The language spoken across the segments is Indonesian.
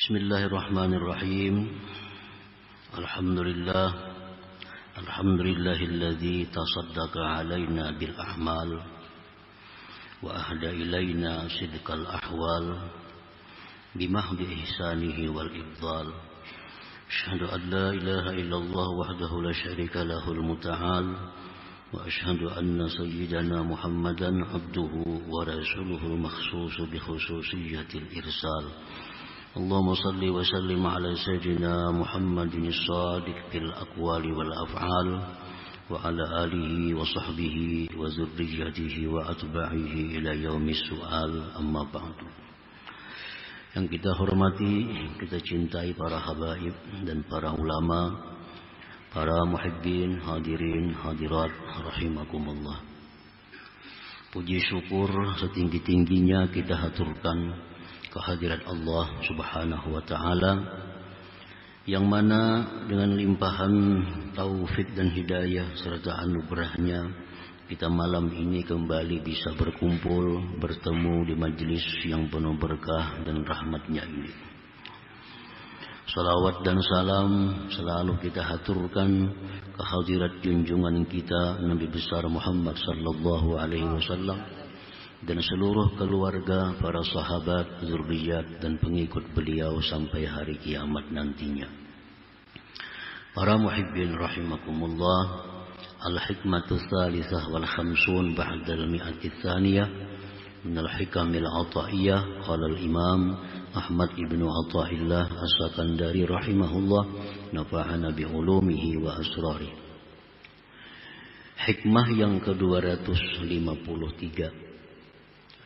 Bismillahirrahmanirrahim. Alhamdulillahilladzi tasaddaqa alaina bil a'mal wa ahda ilaina sidqal ahwal bimahdi ihsanihi wal ifdal. Asyhadu an la ilaha illallah wahdahu la syarika lahul muta'al wa asyhadu anna sayyidana Muhammadan abduhu wa rasuluhul makhsus bi khususiyatil irsal. Allahumma salli wa sallim ala sayyidina Muhammadin as-sadiq fil aqwali wal af'al wa ala alihi wa sahbihi wa zurriyyatihi wa atba'ihi ila yaumis su'al, amma ba'du. Yang kita hormati, kita cintai para habaib dan para ulama, para muhibbin, hadirin, hadirat rahimakumullah. Puji syukur setinggi-tingginya kita haturkan kehadirat Allah Subhanahu wa ta'ala, yang mana dengan limpahan taufik dan hidayah serta anugerahnya kita malam ini kembali bisa berkumpul, bertemu di majlis yang penuh berkah dan rahmatnya ini. Salawat dan salam selalu kita haturkan kehadirat junjungan kita Nabi besar Muhammad sallallahu alaihi wasallam dan seluruh keluarga, para sahabat, zurriyat dan pengikut beliau sampai hari kiamat nantinya. Para muhibbin rahimakumullah, al-hikmatu tsalitsah wal khamsun ba'da al-mi'ati tsaniyah min al-hikamil ata'iyah, qala al-imam Ahmad ibnu Athaillah as-Sakandari rahimahullah, nafa'ana bi ulumihi wa asrarih. Hikmah yang ke-253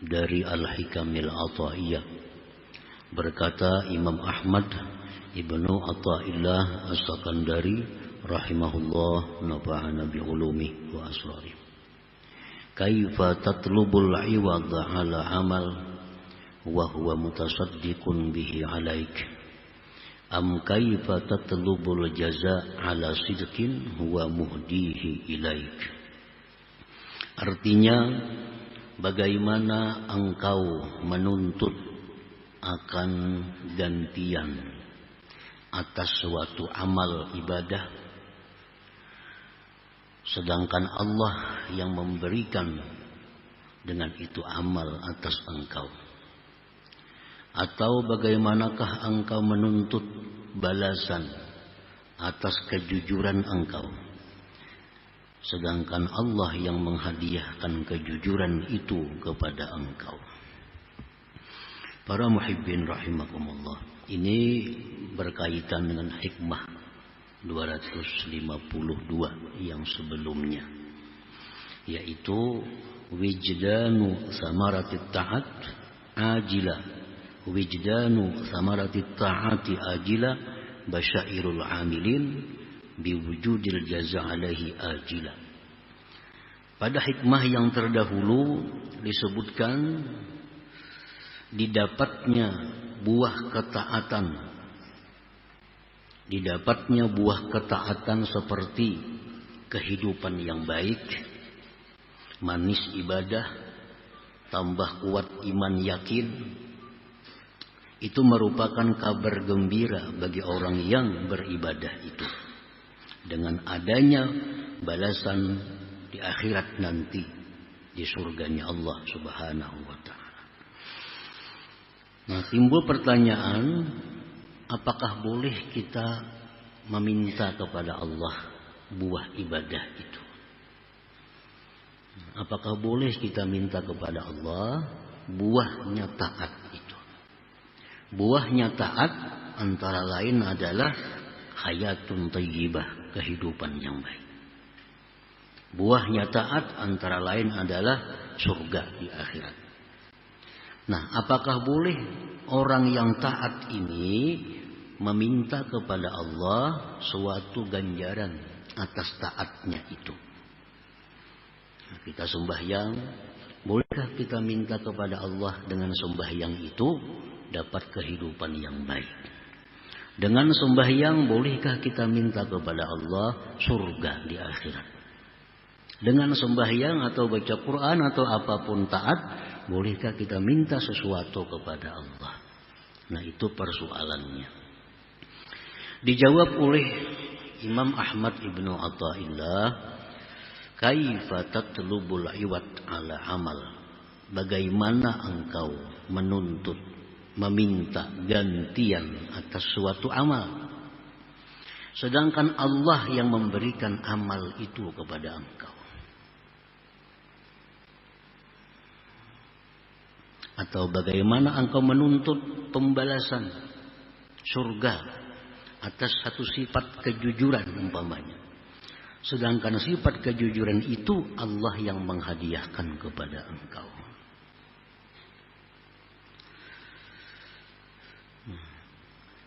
dari Al-Hikamil Ata'iyah, berkata Imam Ahmad ibnu Athaillah as-Sakandari rahimahullah, nafa'ana bi ulumihi wa asrarih. Kaifa tatlubul iwadha ala amal wa huwa mutasaddiqun bihi alaik, am kaifa tatlubul jaza ala sidqin huwa muhdihi ilaik. Artinya, bagaimana engkau menuntut akan gantian atas suatu amal ibadah, sedangkan Allah yang memberikan dengan itu amal atas engkau? Atau bagaimanakah engkau menuntut balasan atas kejujuran engkau, sedangkan Allah yang menghadiahkan kejujuran itu kepada engkau? Para muhibbin rahimakumullah, ini berkaitan dengan hikmah 252 yang sebelumnya, yaitu wijdanu samaratit ta'at ajila, wijdanu samaratit ta'ati ajila basyairul amilin biwujudil jaza alaihi ajila. Pada hikmah yang terdahulu disebutkan didapatnya buah ketaatan seperti kehidupan yang baik, manis ibadah, tambah kuat iman yakin. Itu merupakan kabar gembira bagi orang yang beribadah itu, dengan adanya balasan di akhirat nanti di surganya Allah Subhanahu wa ta'ala. Nah, timbul pertanyaan, apakah boleh kita meminta kepada Allah buah ibadah itu? Apakah boleh kita minta kepada Allah buahnya taat itu? Buahnya taat antara lain adalah hayatun thayyibah, kehidupan yang baik. Buahnya taat antara lain adalah surga di akhirat. Nah, apakah boleh orang yang taat ini meminta kepada Allah suatu ganjaran atas taatnya itu? Nah, kita sembahyang, bolehkah kita minta kepada Allah dengan sembahyang itu dapat kehidupan yang baik? Dengan sembahyang bolehkah kita minta kepada Allah surga di akhirat? Dengan sembahyang atau baca Quran atau apapun taat, bolehkah kita minta sesuatu kepada Allah? Nah, itu persoalannya. Dijawab oleh Imam Ahmad ibnu Athaillah, kaifa tatlubul iwad ala amal? Bagaimana engkau menuntut, meminta gantian atas suatu amal, sedangkan Allah yang memberikan amal itu kepada engkau? Atau bagaimana engkau menuntut pembalasan surga atas satu sifat kejujuran umpamanya, sedangkan sifat kejujuran itu Allah yang menghadiahkan kepada engkau?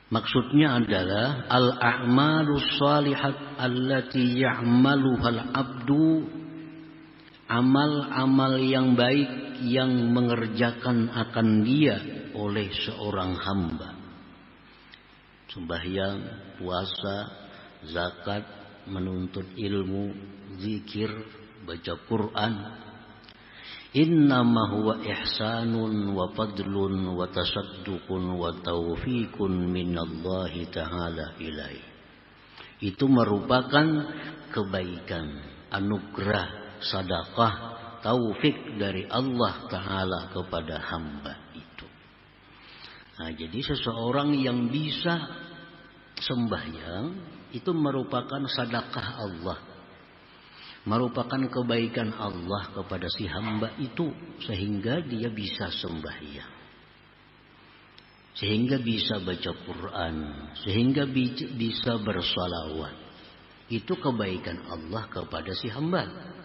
Maksudnya adalah al-a'malus shalihat allati ya'maluhal abdu, amal-amal yang baik yang mengerjakan akan dia oleh seorang hamba. Sembahyang, puasa, zakat, menuntut ilmu, zikir, baca Quran. Innama huwa ihsanun wa fadlun wa tasadduqun wa taufiqun minallahi ta'ala ilaih. Itu merupakan kebaikan, anugerah, sedekah, taufik dari Allah Ta'ala kepada hamba itu. Nah, jadi seseorang yang bisa sembahyang itu merupakan sedekah Allah, merupakan kebaikan Allah kepada si hamba itu, sehingga dia bisa sembahyang, sehingga bisa baca Quran, sehingga bisa bersalawat. Itu kebaikan Allah kepada si hamba.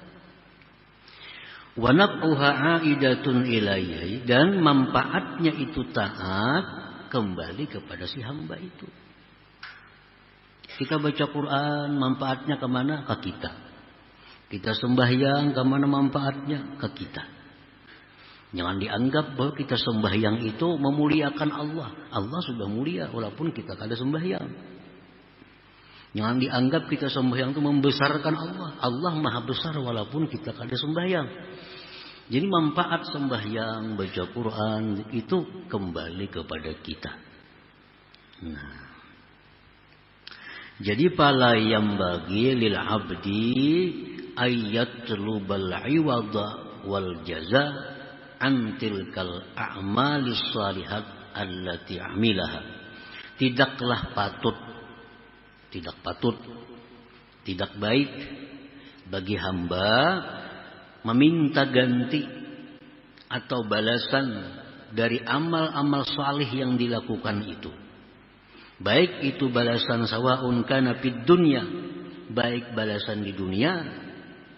Wa naf'uha 'aidatun ilaihi, dan manfaatnya itu taat kembali kepada si hamba itu. Kita baca Quran, manfaatnya kemana? Ke kita. Kita sembahyang, kemana manfaatnya? Ke kita. Jangan dianggap bahwa kita sembahyang itu memuliakan Allah. Allah sudah mulia walaupun kita kada sembahyang. Jangan dianggap kita sembahyang itu membesarkan Allah. Allah maha besar walaupun kita kada sembahyang. Jadi manfaat sembahyang, baca Quran itu kembali kepada kita. Nah, jadi pala yang bagi lil abdi ayatlubal iwada wal jaza an tilkal a'malis salihat allati amilaha. Tidaklah patut, tidak baik bagi hamba meminta ganti atau balasan dari amal-amal salih yang dilakukan itu. Baik itu balasan sawaun kana fid dunya, baik balasan di dunia,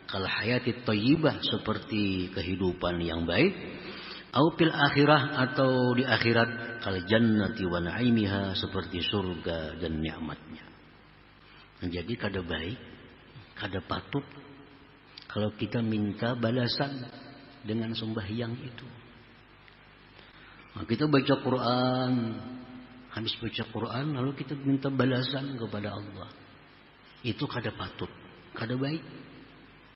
kal hayati thayyibah, seperti kehidupan yang baik, au fil akhirah, atau di akhirat, kal jannati wa na'imiha, seperti surga dan nikmatnya. Jadi kada baik, kada patut kalau kita minta balasan dengan sembahyang itu. Nah, kita baca Quran, habis baca Quran lalu kita minta balasan kepada Allah. Itu kada patut, kada baik.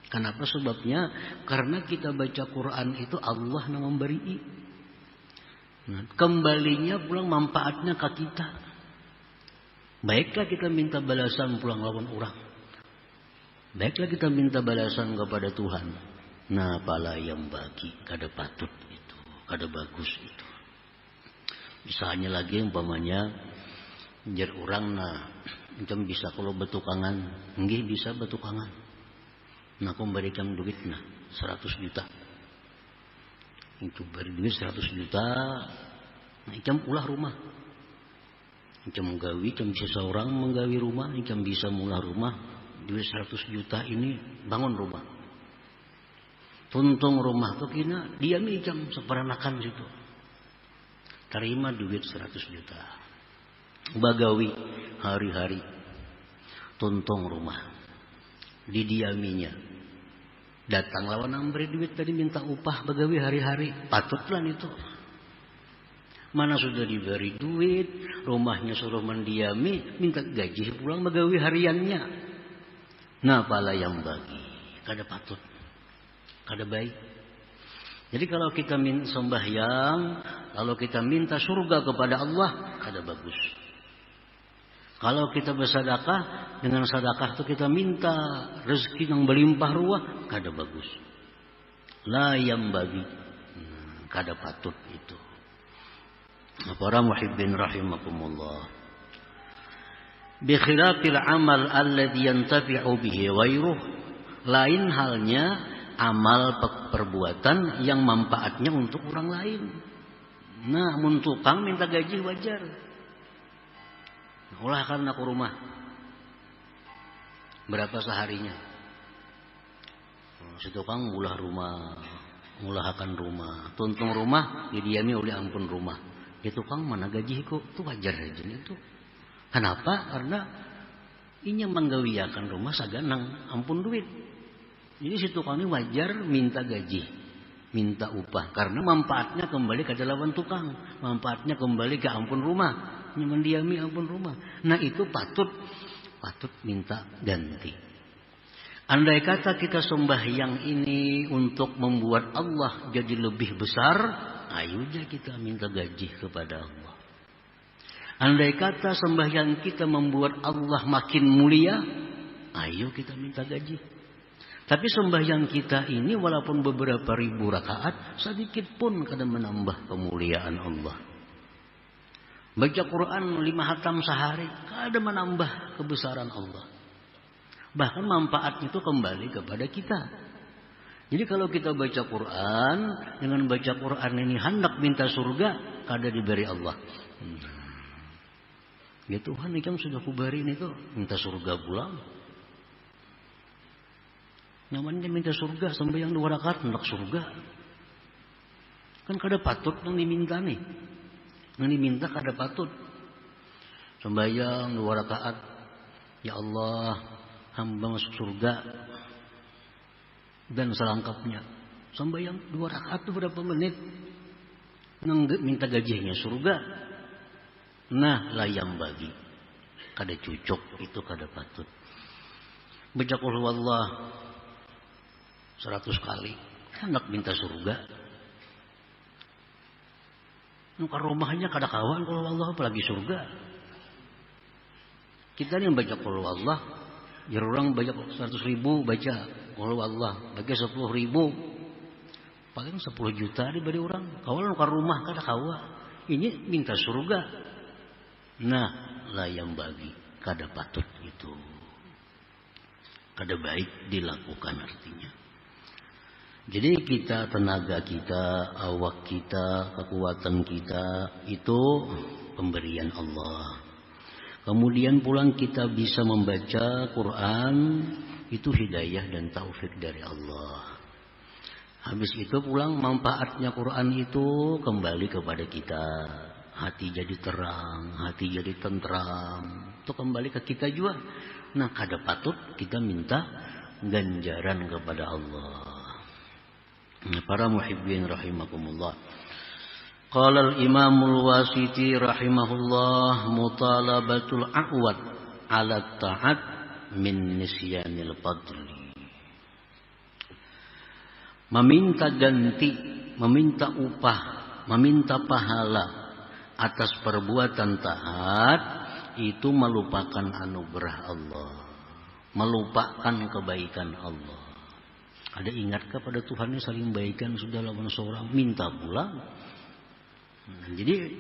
Kenapa sebabnya? Karena kita baca Quran itu Allah yang memberi. Nah, kembalinya pulang manfaatnya ke kita. Baiklah kita minta balasan pulang lawan orang. Baiklah kita minta balasan kepada Tuhan. Nah, pala yang bagi kada patut itu, kada bagus itu. Misalnya lagi umpamanya jar orang, nah macam bisa kalau betukangan, nggih bisa betukangan. Nah, aku memberikan duit 100 juta. Itu beri duit 100 juta. Nah, ikam ulah rumah. Ikam menggawi, ikam bisa seorang menggawi rumah, ikam bisa mulah rumah. Duit 100 juta ini bangun rumah. Tuntung rumah tuh kina diam ikam seperanakan situ. Terima duit 100 juta. Bagawi hari-hari. Tuntung rumah. Didiaminya. Datang lawan yang beri duit tadi minta upah bagawi hari-hari. Patutlah itu. Mana sudah diberi duit, rumahnya suruh mendiami, minta gaji pulang bagawi hariannya. Nah, pala yang bagi kada patut, kada baik. Jadi kalau kita sembahyang Kalau kita minta surga kepada Allah, kada bagus. Kalau kita bersedekah, dengan sedekah itu kita minta rezeki yang berlimpah ruah, kada bagus. La yang bagi, kada patut itu. Para muhibbin rahimakumullah. Bi khilafil amal alladhi yantafi'u bihi ghairuh. Lain halnya amal perbuatan yang manfaatnya untuk orang lain. Nah, mun tukang minta gaji wajar. Ulah karena ke rumah. Berapa seharinya? Si tukang ulah rumah, ngulahkan rumah, tuntung rumah, didiami oleh ampun rumah. Ya tukang mana gaji kok? Itu wajar aja itu. Kenapa? Karena ini menggawiakan rumah saganang, ampun duit. Jadi si tukang ini wajar minta gaji, minta upah. Karena manfaatnya kembali ke lawan tukang, manfaatnya kembali ke ampun rumah. Mendiami ampun rumah. Nah itu patut minta ganti. Andai kata kita sembahyang ini untuk membuat Allah jadi lebih besar, ayo aja kita minta gaji kepada Allah. Andai kata sembahyang kita membuat Allah makin mulia, ayo kita minta gaji. Tapi sembahyang kita ini walaupun beberapa ribu rakaat, sedikit pun kadang menambah kemuliaan Allah. Baca Quran 5 khatam sehari, kada menambah kebesaran Allah. Bahkan manfaatnya itu kembali kepada kita. Jadi kalau kita baca Quran, dengan baca Quran ini hendak minta surga, kada diberi Allah. Ya Tuhan, ini kan sudah kubari ini tuh, minta surga pulang. Namanya minta surga, sembahyang 2 rakaat hendak surga. Kan kada patut yang diminta nih. Yang diminta kada patut. Sembahyang 2 rakaat, ya Allah, hamba masuk surga dan selengkapnya. Sembahyang 2 rakaat itu berapa menit? Minta gajinya surga. Nah, layang bagi. Kada cucuk, itu kada patut. Baca qul huwallah 100 kali, hendak minta surga. Nuka rumahnya kada kawan kalau Allah apalagi surga. Kita ni baca qul Allah, ya orang baca 100 ribu baca qul Allah, bagi 10 ribu, paling 10 juta diberi orang. Kawan nuka rumah kada kawa, ini minta surga. Nah, layang bagi, kada patut itu, kada baik dilakukan artinya. Jadi kita, tenaga kita, awak kita, kekuatan kita itu pemberian Allah. Kemudian pulang kita bisa membaca Quran, itu hidayah dan taufik dari Allah. Habis itu pulang manfaatnya Quran itu kembali kepada kita. Hati jadi terang, hati jadi tentram. Itu kembali ke kita juga. Nah, kada patut kita minta ganjaran kepada Allah. Para muhibbin rahimakumullah. Qala al-Imam al-Wasiti rahimahullah, mutalabatul a'wad 'ala ta'at min nisyanil fadli. Meminta ganti, meminta upah, meminta pahala atas perbuatan taat itu melupakan anugerah Allah, melupakan kebaikan Allah. Ada ingat kepada Tuhan yang saling baikan sudah lawan seorang minta pulang. Jadi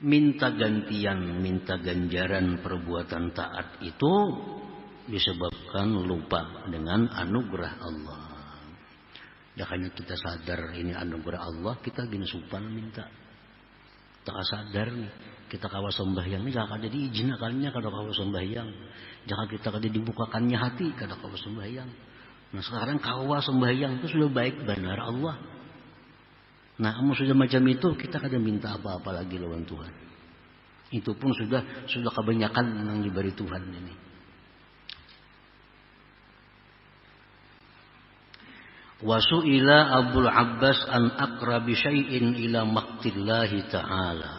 minta gantian, minta ganjaran perbuatan taat itu disebabkan lupa dengan anugerah Allah. Makanya kita sadar ini anugerah Allah, kita gini supan minta. Tak sadar nih, kita kawa sembahyang ini jangan ada diizinkannya kada kawa sembahyang. Jangan kita kada dibukakannya hati kada kawa sembahyang. Nah sekarang kawa sembahyang itu sudah baik benar Allah. Nah kamu sudah macam itu, kita kada minta apa-apa lagi lawan Tuhan. Itu pun sudah kebanyakan yang diberi Tuhan ini. Wasu'ila Abdul Abbas an aqrabi syai'in ila maqtillahi ta'ala.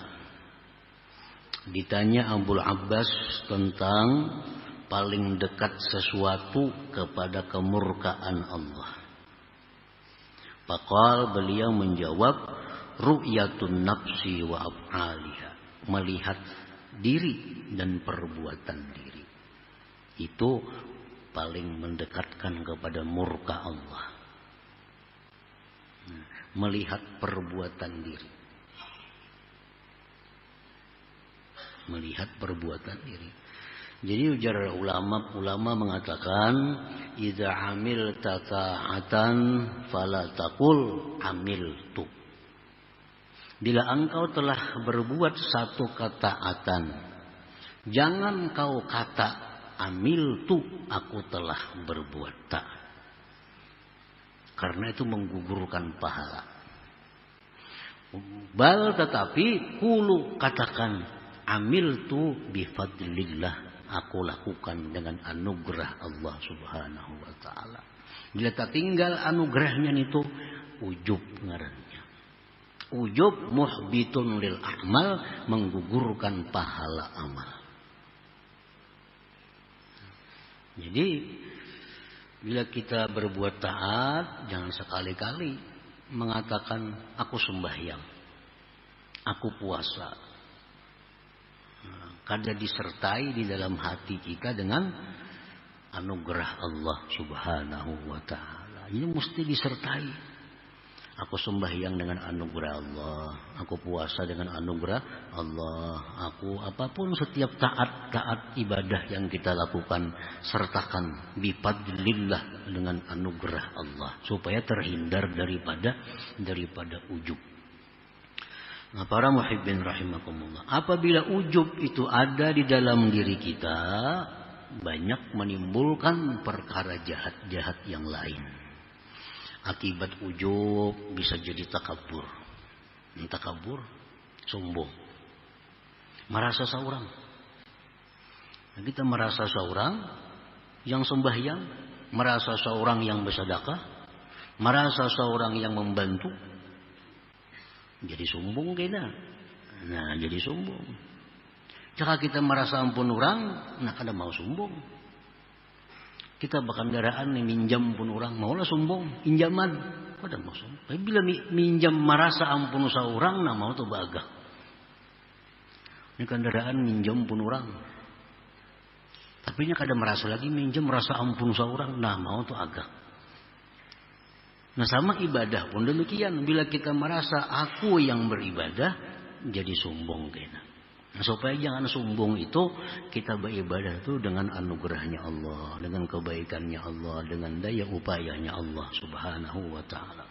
Ditanya Abdul Abbas tentang paling dekat sesuatu kepada kemurkaan Allah. Faqal, beliau menjawab, ru'yatun nafsi wa af'aliha, melihat diri dan perbuatan diri. Itu paling mendekatkan kepada murka Allah. Melihat perbuatan diri. Melihat perbuatan diri. Jadi ujar ulama mengatakan, idza amilta ta'atan fala taqul amiltu. Bila engkau telah berbuat satu ketaatan, jangan kau kata amiltu, aku telah berbuat taat. Karena itu menggugurkan pahala. Bal tetapi kulu katakan amiltu bifadlillah, aku lakukan dengan anugerah Allah Subhanahu wa taala. Bila tak tinggal anugerahnya itu ujub ngarannya. Ujub muhbitun lil amal, menggugurkan pahala amal. Jadi bila kita berbuat taat, jangan sekali-kali mengatakan aku sembahyang, aku puasa. Kada disertai di dalam hati kita dengan anugerah Allah Subhanahu wa taala. Ini mesti disertai. Aku sembahyang dengan anugerah Allah, aku puasa dengan anugerah Allah, aku apapun setiap taat ibadah yang kita lakukan sertakan bifadlillah dengan anugerah Allah supaya terhindar daripada ujub. Nah, para muhibbin rahimakumullah, apabila ujub itu ada di dalam diri kita, banyak menimbulkan perkara jahat-jahat yang lain. Akibat ujub bisa jadi takabur. Takabur, sombong. Merasa seorang. Nah, kita merasa seorang yang sembahyang, merasa seorang yang bersedekah, merasa seorang yang membantu. Jadi sombong kita. Nah, jadi sombong. Jika kita merasa ampun orang, nah kada mau sombong. Kita bahkan kendaraan nih minjam pun orang, maulah sombong, pinjaman, kada mau sombong. Tapi bila minjam merasa ampun seorang, nah mau tuh bagah. Ini kendaraan minjam pun orang. Tapi nya kada merasa lagi minjam merasa ampun seorang, nah mau tuh agak. Nah sama ibadah pun demikian. Bila kita merasa aku yang beribadah, jadi sombong kena. Nah, supaya jangan sombong itu, kita beribadah itu dengan anugerahnya Allah, dengan kebaikannya Allah, dengan daya upayanya Allah Subhanahu wa taala.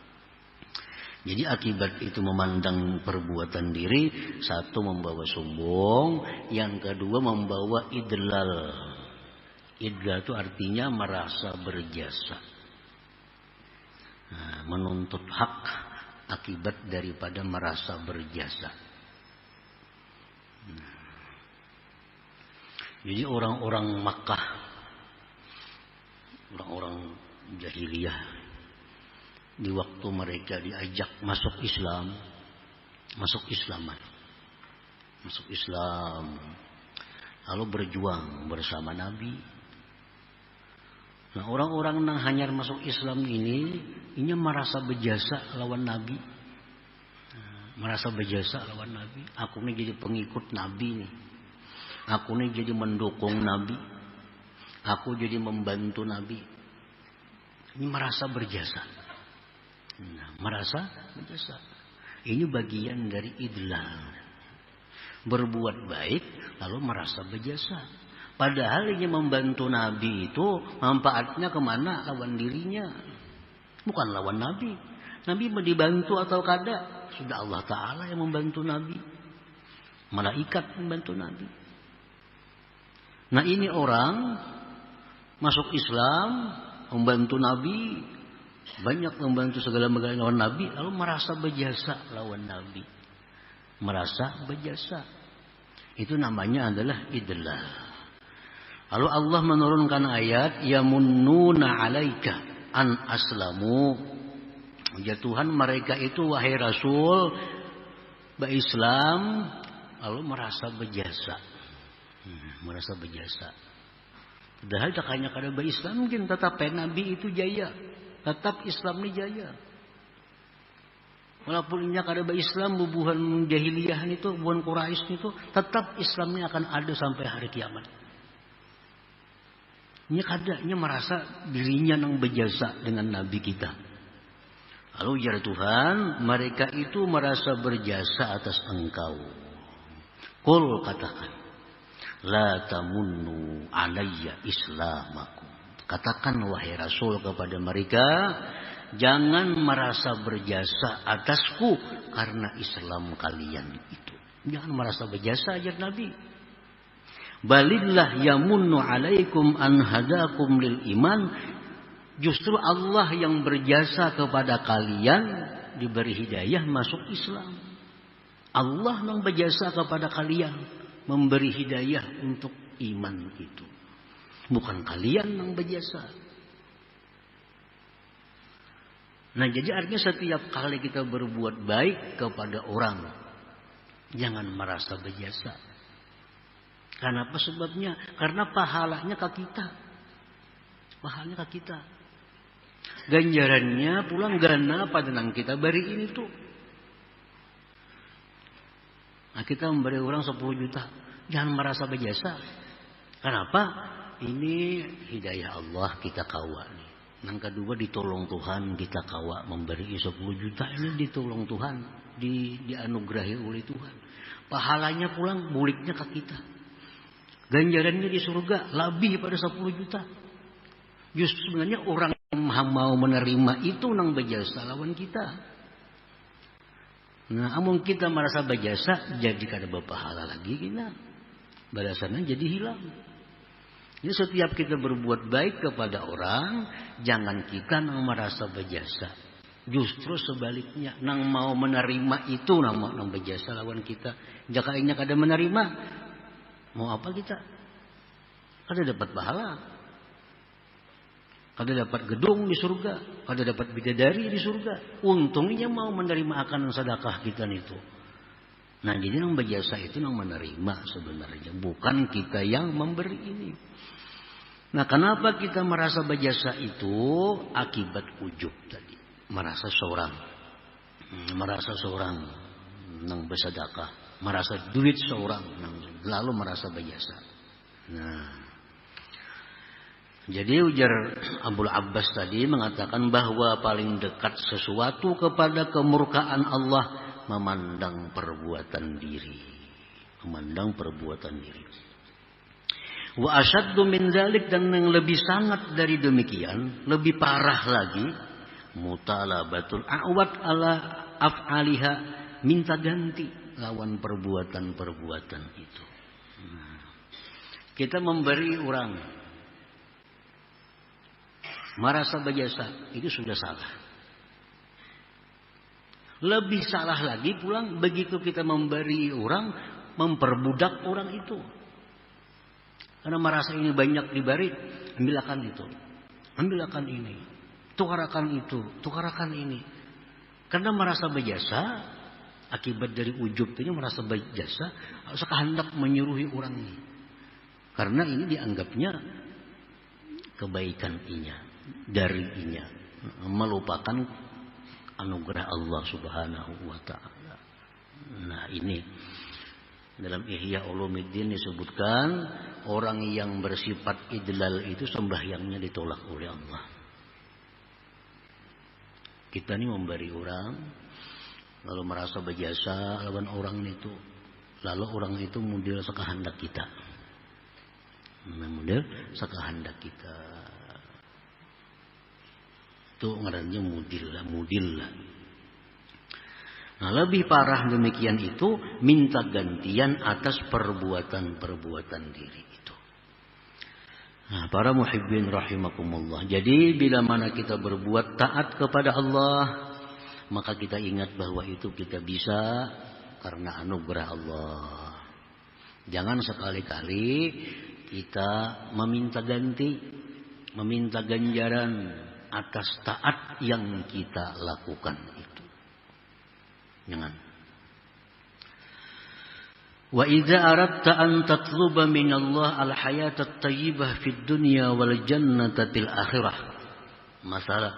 Jadi akibat itu memandang perbuatan diri, satu membawa sombong, yang kedua membawa idlal. Idlal itu artinya merasa berjasa. Nah, menuntut hak akibat daripada merasa berjasa. Jadi orang-orang Makkah, orang-orang jahiliyah, di waktu mereka diajak masuk Islam, masuk Islam, lalu berjuang bersama Nabi. Nah, orang-orang yang hanyar masuk Islam ini merasa berjasa lawan Nabi. Merasa berjasa lawan Nabi. Aku ini jadi pengikut Nabi nih. Aku ini jadi mendukung Nabi. Aku jadi membantu Nabi. Ini merasa berjasa. Nah, merasa berjasa. Ini bagian dari idlal. Berbuat baik lalu merasa berjasa. Padahal ini membantu Nabi itu manfaatnya kemana? Lawan dirinya. Bukan lawan Nabi. Nabi mau dibantu atau kada? Sudah Allah Ta'ala yang membantu Nabi. Malaikat membantu Nabi. Nah ini orang masuk Islam, membantu Nabi, banyak membantu segala-galanya lawan Nabi, lalu merasa berjasa lawan Nabi. Merasa berjasa. Itu namanya adalah idlal. Lalu Allah menurunkan ayat, yamunnuna alaika an aslamu. Ya Tuhan, mereka itu wahai Rasul Islam lalu merasa berjasa. Merasa berjasa. Padahal tak hanya kada berislam mungkin tetap Nabi itu jaya. Tetap Islam ini jaya. Walaupun inyak ada Islam, bubuhan jahiliyah itu, bubuhan Quraisy itu, tetap Islamnya akan ada sampai hari kiamat. Ini kadanya merasa dirinya nang berjasa dengan Nabi kita. Lalu ya Tuhan, mereka itu merasa berjasa atas engkau. Qul katakan, la tamunnu alayya islamakum. Katakan wahai Rasul kepada mereka, jangan merasa berjasa atasku karena Islam kalian itu. Jangan merasa berjasa ajar Nabi. Balillah yamunnu alaikum an hadakum lil iman. Justru Allah yang berjasa kepada kalian diberi hidayah masuk Islam. Allah yang berjasa kepada kalian memberi hidayah untuk iman itu. Bukan kalian yang berjasa. Nah, jadi artinya setiap kali kita berbuat baik kepada orang, jangan merasa berjasa. Karena apa sebabnya? Karena pahalanya ke kita. Pahalanya ke kita. Ganjarannya pulang gana pada nang kita beri ini tuh. Nah, kita memberi orang 10 juta. Jangan merasa berjasa. Kenapa? Ini hidayah Allah kita kawa nih. Yang kedua ditolong Tuhan kita kawa memberi 10 juta ini ditolong Tuhan, dianugerahi oleh Tuhan. Pahalanya pulang buliknya ke kita. Ganjarannya di surga lebih pada 10 juta. Justru sebenarnya orang yang mau menerima itu nang berjasa lawan kita. Nah, amun kita merasa berjasa jadi kada berpahala lagi kita. Balasannya jadi hilang. Jadi setiap kita berbuat baik kepada orang, jangan kita nang merasa berjasa. Justru sebaliknya, nang mau menerima itu nang berjasa lawan kita. Jika ini kada menerima, mau apa kita? Kada dapat pahala. Kada dapat gedung di surga, kada dapat bidadari di surga. Untungnya mau menerima akan sedekah kita itu. Nah, jadi yang berjasa itu yang menerima sebenarnya, bukan kita yang memberi ini. Nah, kenapa kita merasa berjasa itu? Akibat ujub tadi. Merasa seorang yang bersedekah, merasa duit seorang lalu merasa berjasa. Nah, jadi ujar Abul Abbas tadi mengatakan bahwa paling dekat sesuatu kepada kemurkaan Allah memandang perbuatan diri. Memandang perbuatan diri. Wa asyaddu min dzalik, dan yang lebih sangat dari demikian, lebih parah lagi, mutalabatul a'wad ala af'aliha, minta ganti lawan perbuatan-perbuatan itu. Kita memberi orang merasa berjasa, itu sudah salah. Lebih salah lagi pulang begitu kita memberi orang, memperbudak orang itu. Karena merasa ini banyak diberi, ambilkan itu, ambilkan ini, tukarakan itu, tukarakan ini. Karena merasa berjasa, akibat dari ujub ini merasa berjasa, sekehendak menyuruhi orang ini. Karena ini dianggapnya kebaikan inya, dari inya, melupakan anugerah Allah Subhanahu wa ta'ala. Nah, ini dalam Ihya Ulumuddin disebutkan orang yang bersifat idlal itu sembahyangnya ditolak oleh Allah. Kita ini memberi orang lalu merasa berjasa lawan orang itu, lalu orang itu model sekehendak kita. Model sekehendak kita. Itu ngarannya mudil lah. Nah, lebih parah demikian itu minta gantian atas perbuatan-perbuatan diri itu. Nah, para muhibbin rahimakumullah. Jadi bila mana kita berbuat taat kepada Allah, maka kita ingat bahwa itu kita bisa karena anugerah Allah. Jangan sekali-kali kita meminta ganti, meminta ganjaran atas taat yang kita lakukan itu. Jangan. Wa idza aradta an tatluba min Allah al-hayata at-thayyibah fid dunya wal jannata fil akhirah. Masalah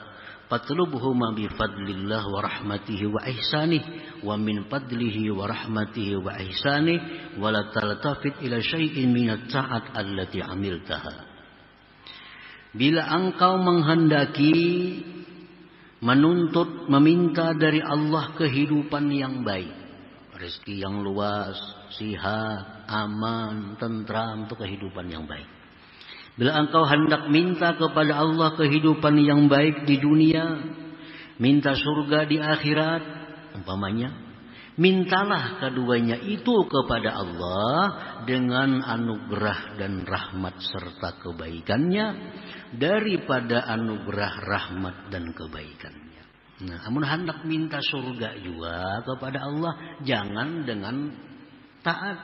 Fatlubhuma bi fadlillah wa rahmatihi wa ihsanih wa min fadlihi wa rahmatihi wa ihsanih wa la taltafit ila syai'in minat ta'at allati amiltaha. Bila engkau menghendaki menuntut, meminta dari Allah kehidupan yang baik, rezeki yang luas, sihat, aman, tentram, itu kehidupan yang baik. Bila engkau hendak minta kepada Allah kehidupan yang baik di dunia, minta surga di akhirat, umpamanya, mintalah keduanya itu kepada Allah dengan anugerah dan rahmat serta kebaikannya daripada anugerah, rahmat dan kebaikannya. Nah, namun hendak minta surga juga kepada Allah, jangan dengan taat,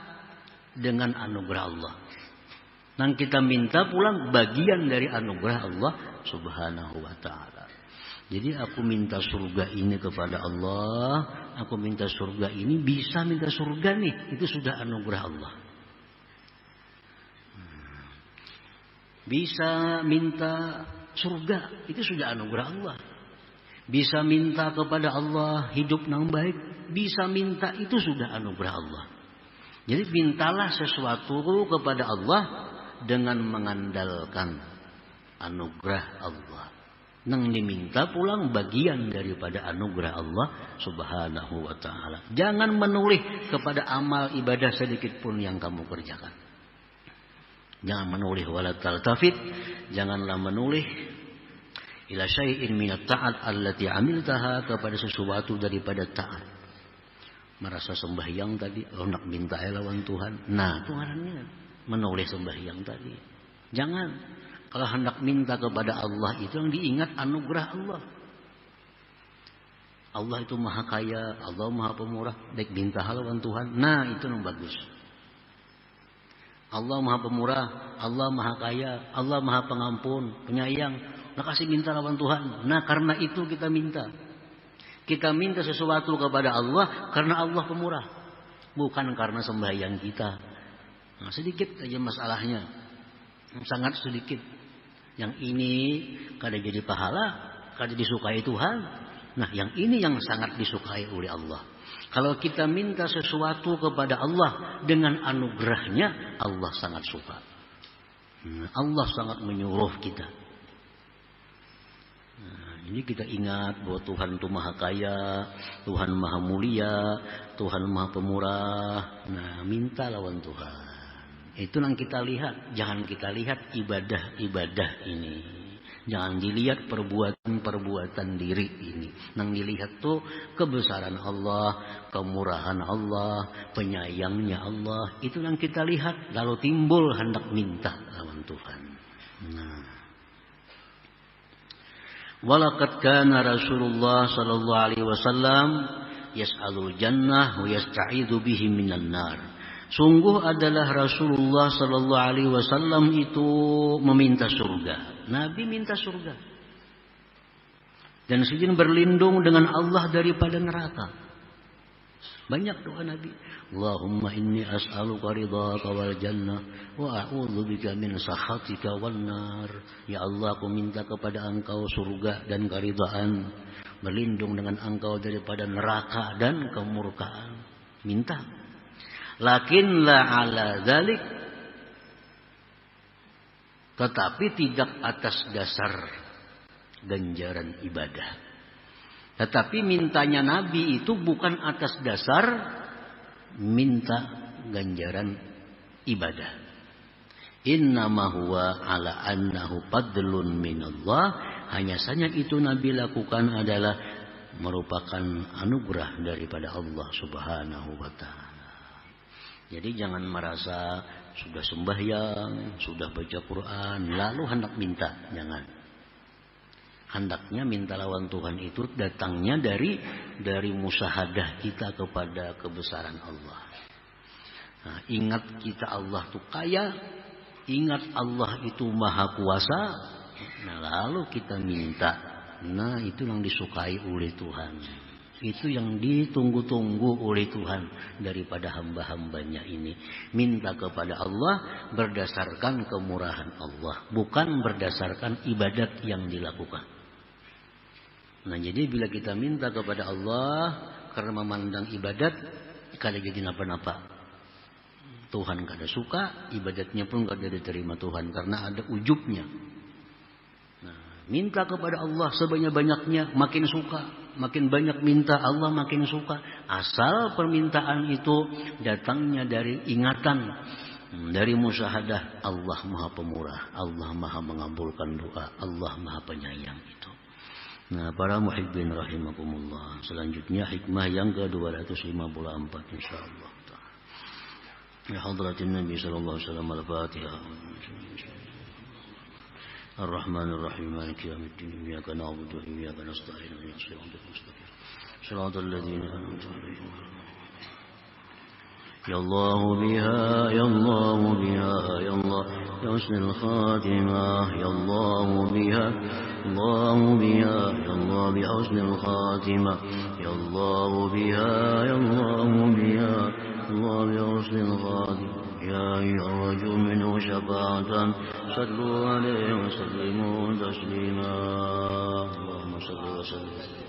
dengan anugerah Allah. Nah, kita minta pulang bagian dari anugerah Allah Subhanahu wa ta'ala. Jadi aku minta surga ini kepada Allah, aku minta surga ini, bisa minta surga nih, itu sudah anugerah Allah. Bisa minta surga, itu sudah anugerah Allah. Bisa minta kepada Allah hidup yang baik, bisa minta, itu sudah anugerah Allah. Jadi mintalah sesuatu kepada Allah dengan mengandalkan anugerah Allah. Nang diminta pulang bagian daripada anugerah Allah Subhanahu wa ta'ala. Jangan menoleh kepada amal ibadah sedikit pun yang kamu kerjakan. Jangan menoleh wala taltafit, janganlah menoleh ila syai'in minat ta'at allati amiltaha, kepada sesuatu daripada taat. Merasa sembahyang tadi, nak minta lawan Tuhan. Nah, Tuhannya menoleh sembahyang tadi. Jangan. Kalau hendak minta kepada Allah itu yang diingat anugerah Allah. Allah itu maha kaya, Allah maha pemurah. Baik minta lawan Tuhan. Nah, itu yang bagus. Allah maha pemurah, Allah maha kaya, Allah maha pengampun, penyayang. Nah, kasih minta lawan Tuhan. Nah, karena itu kita minta. Kita minta sesuatu kepada Allah karena Allah pemurah. Bukan karena sembahyang kita. Nah, sedikit aja masalahnya. Sangat sedikit. Yang ini kada jadi pahala, kada disukai Tuhan. Nah, yang ini yang sangat disukai oleh Allah. Kalau kita minta sesuatu kepada Allah dengan anugerahnya, Allah sangat suka. Allah sangat menyuruh kita. Nah, ini kita ingat bahwa Tuhan itu maha kaya, Tuhan maha mulia, Tuhan maha pemurah. Nah, minta lawan Tuhan. Itu yang kita lihat. Jangan kita lihat ibadah-ibadah ini. Jangan dilihat perbuatan-perbuatan diri ini. Yang dilihat tuh kebesaran Allah, kemurahan Allah, penyayangnya Allah. Itu yang kita lihat. Lalu timbul hendak minta lawan Tuhan. Nah. Walaqad kana Rasulullah sallallahu alaihi wasallam yas'alul jannah wa yasta'idu bihi minan nar. Sungguh adalah Rasulullah sallallahu alaihi wasallam itu meminta surga. Nabi minta surga. Dan sejin berlindung dengan Allah daripada neraka. Banyak doa Nabi. Allahumma inni as'aluka ridhaka wal jannah wa a'udzubika min sakhatika wan nar. Ya Allah, aku minta kepada Engkau surga dan keridhaan, berlindung dengan Engkau daripada neraka dan kemurkaan. Minta. Lakin la ala dzalik, tetapi tidak atas dasar ganjaran ibadah. Tetapi mintanya Nabi itu bukan atas dasar minta ganjaran ibadah. Innama huwa ala annahu fadlun minallah. Hanya saja itu Nabi lakukan adalah merupakan anugerah daripada Allah Subhanahu wa ta'ala. Jadi jangan merasa sudah sembahyang, sudah baca Quran, lalu hendak minta. Jangan. Hendaknya minta lawan Tuhan itu datangnya dari musyahadah kita kepada kebesaran Allah. Nah, ingat kita Allah itu kaya, ingat Allah itu maha kuasa. Nah, lalu kita minta. Nah, itu yang disukai oleh Tuhan. Itu yang ditunggu-tunggu oleh Tuhan daripada hamba-hambanya ini. Minta kepada Allah berdasarkan kemurahan Allah, bukan berdasarkan ibadat yang dilakukan. Nah, jadi bila kita minta kepada Allah karena memandang ibadat, kalau jadi napa-napa, Tuhan kada suka, ibadatnya pun kada diterima Tuhan karena ada ujubnya. Nah, minta kepada Allah sebanyak-banyaknya, makin suka, makin banyak minta Allah makin suka. Asal permintaan itu datangnya dari ingatan, dari musyahadah Allah Maha Pemurah, Allah Maha mengabulkan doa, Allah Maha Penyayang itu. Nah, para muhibbin rahimakumullah. Selanjutnya hikmah yang ke-254 insyaallah. Ya hadratin Nabi sallallahu alaihi wasallam al-Fatihah. Ar-Rahmanir Rahim Maliki yaumiddin. Iyyaka na'budu wa iyyaka nasta'in. Ihdinas siratal mustaqim. Shiratal ladzina an'amta 'alaihim. Ya Allah biha, ya Allah biha, ya Allah ya husnul khatimah, ya Allah biha, Allah biha, ya Allah bi husnul khatimah, ya Allah biha, ya Allah biha, Allah bi husnul khatimah. يا يرجو منه شفاعة صلوا عليه وسلموا تسليما اللهم صل وسلم